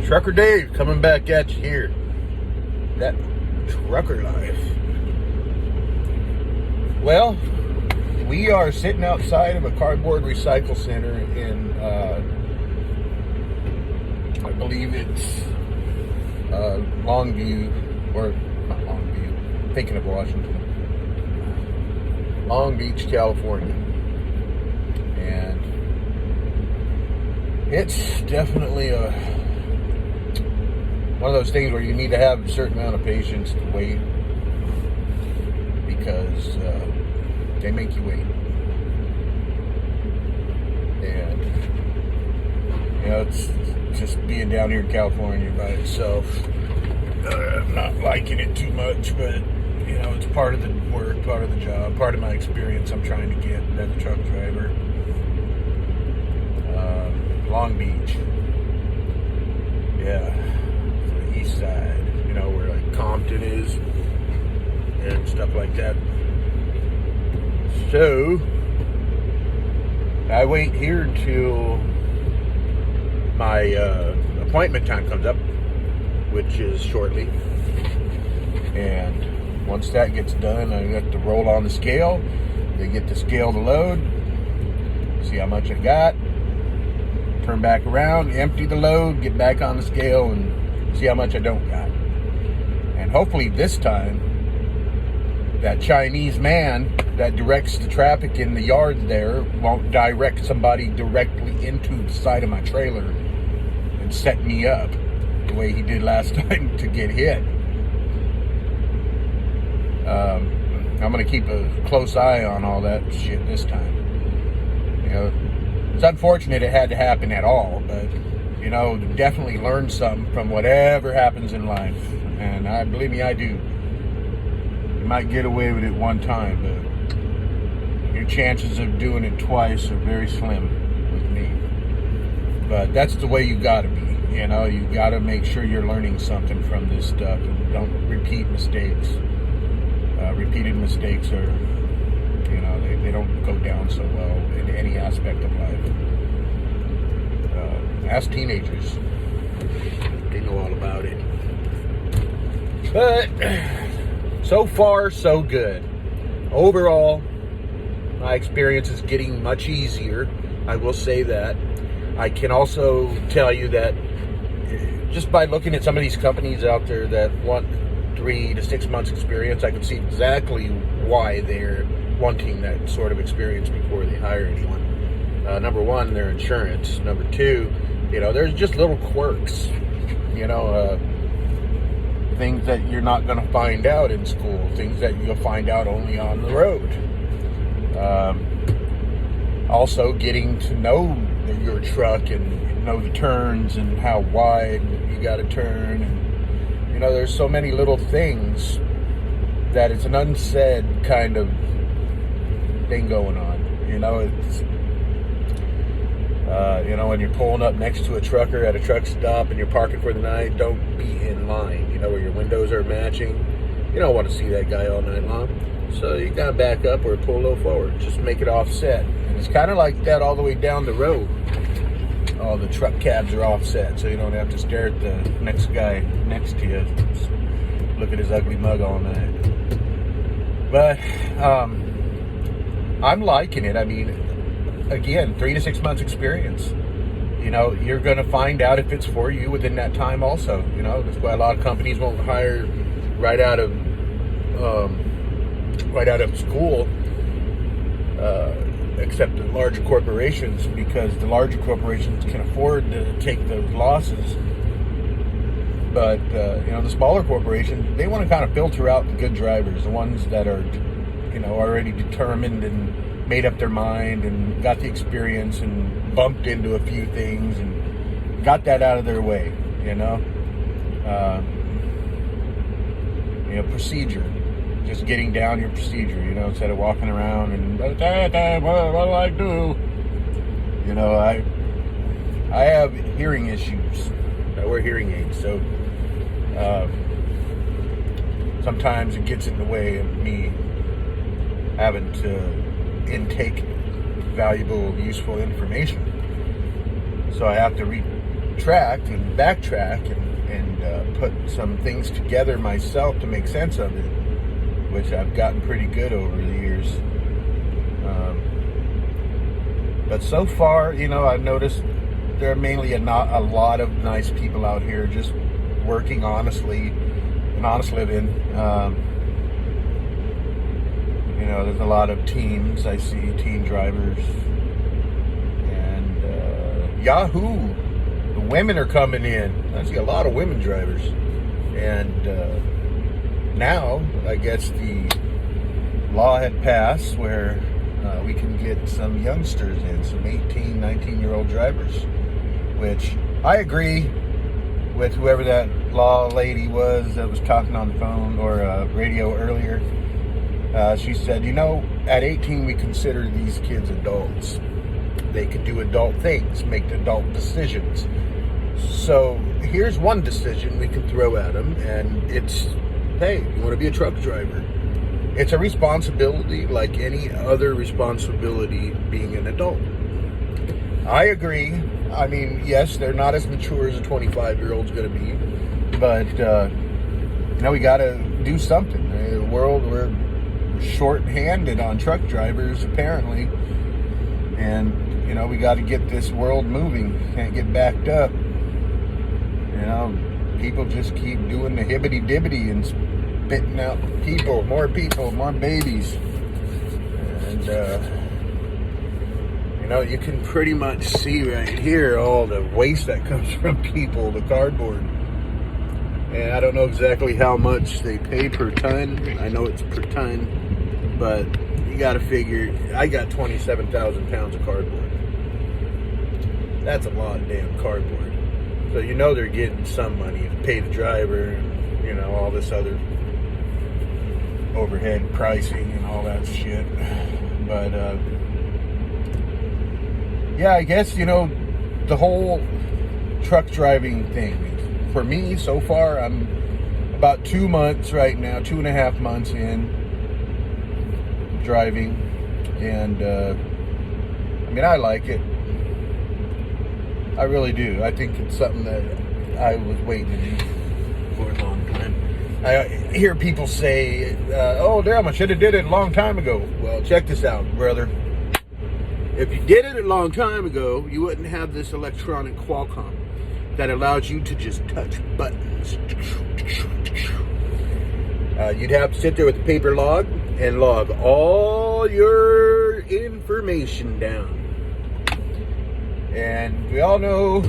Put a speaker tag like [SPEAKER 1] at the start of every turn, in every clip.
[SPEAKER 1] Trucker Dave coming back at you here. That trucker life. Well, we are sitting outside of a cardboard recycle center in, I believe it's Longview, or not Longview, thinking of Washington. Long Beach, California. And it's definitely one of those things where you need to have a certain amount of patience to wait, because they make you wait. And it's just being down here in California by itself. I'm not liking it too much, but it's part of the work, part of the job, part of my experience I'm trying to get as a truck driver. Long Beach. Yeah. The east side. Where like Compton is and stuff like that. So I wait here until my appointment time comes up, which is shortly. And once that gets done, I got to roll on the scale. They get the scale to load, see how much I got, turn back around, empty the load, get back on the scale, and see how much I don't got. And hopefully this time, that Chinese man that directs the traffic in the yard there won't direct somebody directly into the side of my trailer and set me up the way he did last time to get hit. I'm going to keep a close eye on all that shit this time. It's unfortunate it had to happen at all, but, definitely learn something from whatever happens in life. And believe me, I do. You might get away with it one time, but your chances of doing it twice are very slim with me. But that's the way you got to be. You got to make sure you're learning something from this stuff and don't repeat mistakes. Repeated mistakes are, they don't go down so well in any aspect of life. Ask teenagers. They know all about it. But so far, so good. Overall, my experience is getting much easier. I will say that. I can also tell you that just by looking at some of these companies out there that want 3 to 6 months experience, I can see exactly why they're wanting that sort of experience before they hire anyone. Number one, their insurance. Number two, there's just little quirks, things that you're not going to find out in school, things that you'll find out only on the road. Also, getting to know your truck and know the turns and how wide you got to turn. And, there's so many little things that it's an unsaid kind of thing going on. It's, when you're pulling up next to a trucker at a truck stop and you're parking for the night, don't be in line, where your windows are matching. You don't want to see that guy all night long. So you got to back up or pull a little forward. Just make it offset. And it's kind of like that all the way down the road. All the truck cabs are offset, so you don't have to stare at the next guy next to you. Just look at his ugly mug all night. But I'm liking it. I mean, again, 3 to 6 months experience. You're going to find out if it's for you within that time also. That's why a lot of companies won't hire right out of school, except the larger corporations, because the larger corporations can afford to take those losses. But, the smaller corporations, they want to kind of filter out the good drivers, the ones that are, already determined and made up their mind and got the experience and bumped into a few things and got that out of their way, procedure. Just getting down your procedure, instead of walking around and what do I do? I have hearing issues. I wear hearing aids, so sometimes it gets in the way of me having to intake valuable, useful information. So I have to retract and backtrack and put some things together myself to make sense of it, which I've gotten pretty good over the years. But so far, I've noticed there are mainly a lot of nice people out here just working honestly, an honest living. There's a lot of teams. I see team drivers. And Yahoo! The women are coming in. I see a lot of women drivers. And now, I guess the law had passed where we can get some youngsters in, some 18, 19-year-old drivers, which I agree with whoever that law lady was that was talking on the phone or radio earlier. She said, at 18 we consider these kids adults. They can do adult things, make adult decisions. So here's one decision we can throw at them, and it's, hey, you want to be a truck driver? It's a responsibility like any other responsibility being an adult. I agree. I mean, yes, they're not as mature as a 25-year-old's going to be, but, we got to do something. The world, we're short-handed on truck drivers, apparently, and, we got to get this world moving. Can't get backed up. People just keep doing the hibbity-dibbity and spitting out people, more babies. And, you can pretty much see right here all the waste that comes from people, the cardboard. And I don't know exactly how much they pay per ton. I know it's per ton, but you got to figure, I got 27,000 pounds of cardboard. That's a lot of damn cardboard. So they're getting some money to pay the driver and, all this other overhead pricing and all that shit. But, yeah, I guess, the whole truck driving thing, for me, so far, I'm about 2 months right now, 2.5 months in driving, and, I like it. I really do. I think it's something that I was waiting to do for a long time. I hear people say, oh, damn, I should have did it a long time ago. Well, check this out, brother. If you did it a long time ago, you wouldn't have this electronic qualcomm that allows you to just touch buttons. You'd have to sit there with a paper log and log all your information down. And we all know,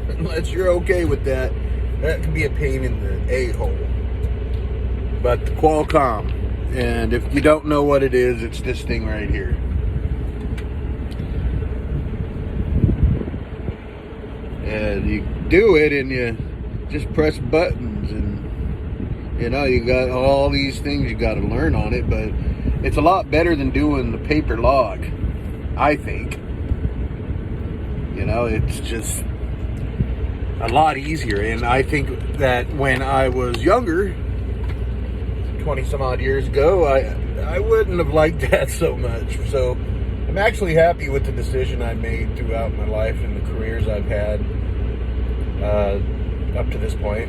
[SPEAKER 1] unless you're okay with that, that can be a pain in the a-hole. But the Qualcomm, and if you don't know what it is, it's this thing right here. And you do it and you just press buttons, and you got all these things you got to learn on it, but it's a lot better than doing the paper log, I think. It's just a lot easier. And I think that when I was younger, 20 some odd years ago, I wouldn't have liked that so much. So I'm actually happy with the decision I made throughout my life and the careers I've had up to this point.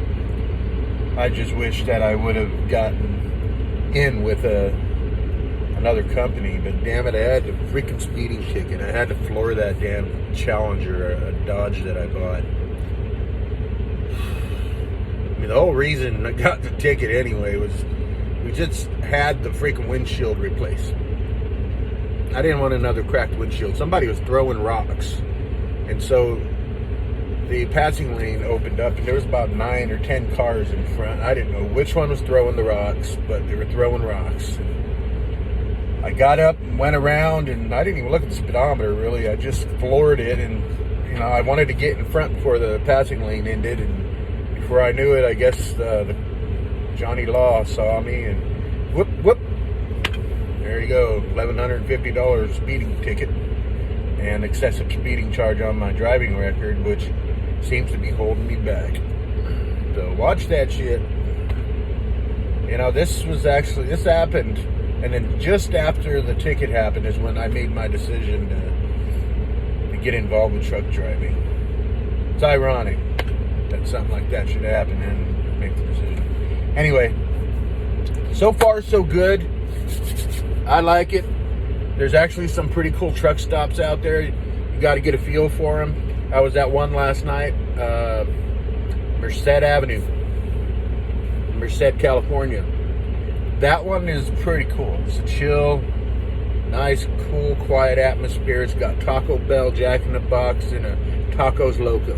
[SPEAKER 1] I just wish that I would have gotten in with another company, but damn it, I had the freaking speeding ticket. I had to floor that damn Challenger, a Dodge that I bought. The whole reason I got the ticket anyway was we just had the freaking windshield replaced. I didn't want another cracked windshield. Somebody was throwing rocks, and so the passing lane opened up, and there was about 9 or 10 cars in front. I didn't know which one was throwing the rocks, but they were throwing rocks. I got up and went around, and I didn't even look at the speedometer, really. I just floored it, and, I wanted to get in front before the passing lane ended, and before I knew it, I guess the Johnny Law saw me, and whoop, there you go, $1,150 speeding ticket, and excessive speeding charge on my driving record, which seems to be holding me back. So watch that shit. This happened. And then just after the ticket happened is when I made my decision to get involved with truck driving. It's ironic that something like that should happen and make the decision. Anyway, so far so good. I like it. There's actually some pretty cool truck stops out there. You got to get a feel for them. I was at one last night, Merced Avenue, Merced, California. That one is pretty cool. It's a chill, nice, cool, quiet atmosphere. It's got Taco Bell, Jack in the Box, and a Tacos Loco.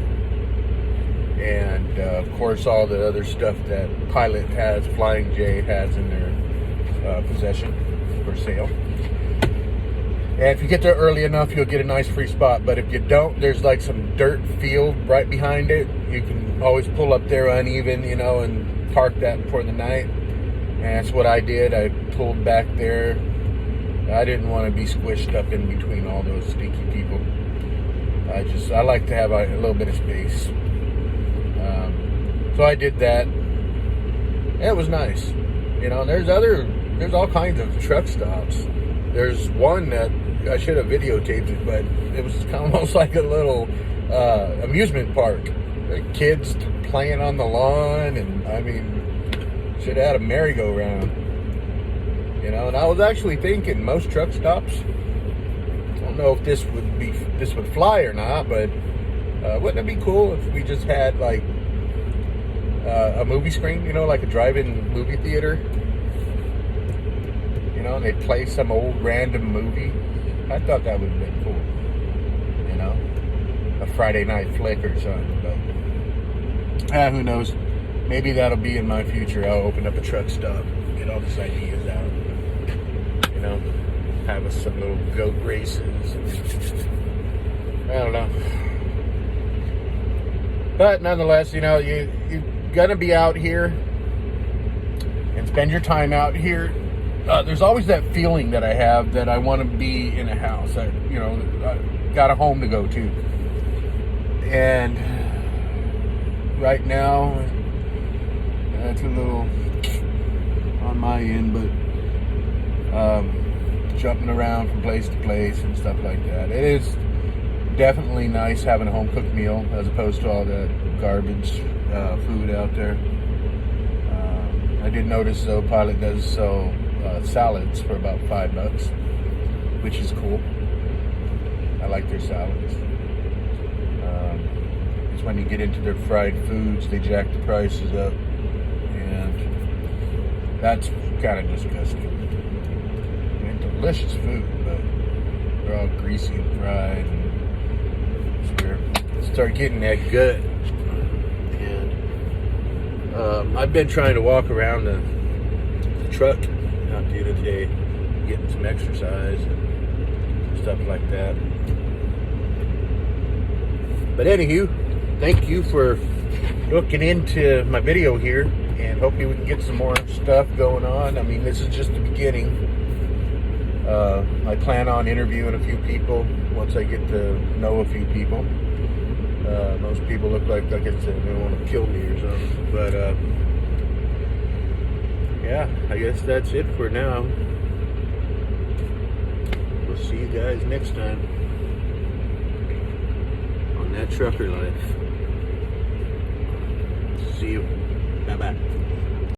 [SPEAKER 1] And, of course, all the other stuff that Pilot has, Flying J has in their possession for sale. And if you get there early enough, you'll get a nice free spot. But if you don't, there's like some dirt field right behind it. You can always pull up there uneven, you know, and park that for the night. And that's what I did. I pulled back there. I didn't want to be squished up in between all those stinky people. I like to have a little bit of space. So I did that. It was nice. You know, there's all kinds of truck stops. There's one that I should have videotaped it, but it was kind of almost like a little amusement park. The kids playing on the lawn, and I mean, should have had a merry-go-round. You know, and I was actually thinking most truck stops, I don't know if this would fly or not, but wouldn't it be cool if we just had like a movie screen, you know, like a drive-in movie theater? You know, and they play some old random movie. I thought that would have been cool. You know, a Friday night flick or something. But who knows? Maybe that'll be in my future. I'll open up a truck stop, get all these ideas out. You know, have us some little goat races. I don't know. But nonetheless, you know, you're gonna be out here and spend your time out here. There's always that feeling that I have that I want to be in a house. I got a home to go to. And right now, that's a little on my end, but jumping around from place to place and stuff like that. It is definitely nice having a home-cooked meal as opposed to all that garbage food out there. I did notice, though, Pilot does sell salads for about $5, which is cool. I like their salads. It's when you get into their fried foods, they jack the prices up, and that's kind of disgusting. I mean, delicious food, but they're all greasy and fried, and start getting that gut. And I've been trying to walk around the truck out the other day, getting some exercise and stuff like that. But anywho, thank you for looking into my video here, and hopefully we can get some more stuff going on. I mean, this is just the beginning. I plan on interviewing a few people once I get to know a few people. Most people look like I said, they want to kill me or something. But yeah, I guess that's it for now. We'll see you guys next time on That Trucker Life. See you. Bye-bye.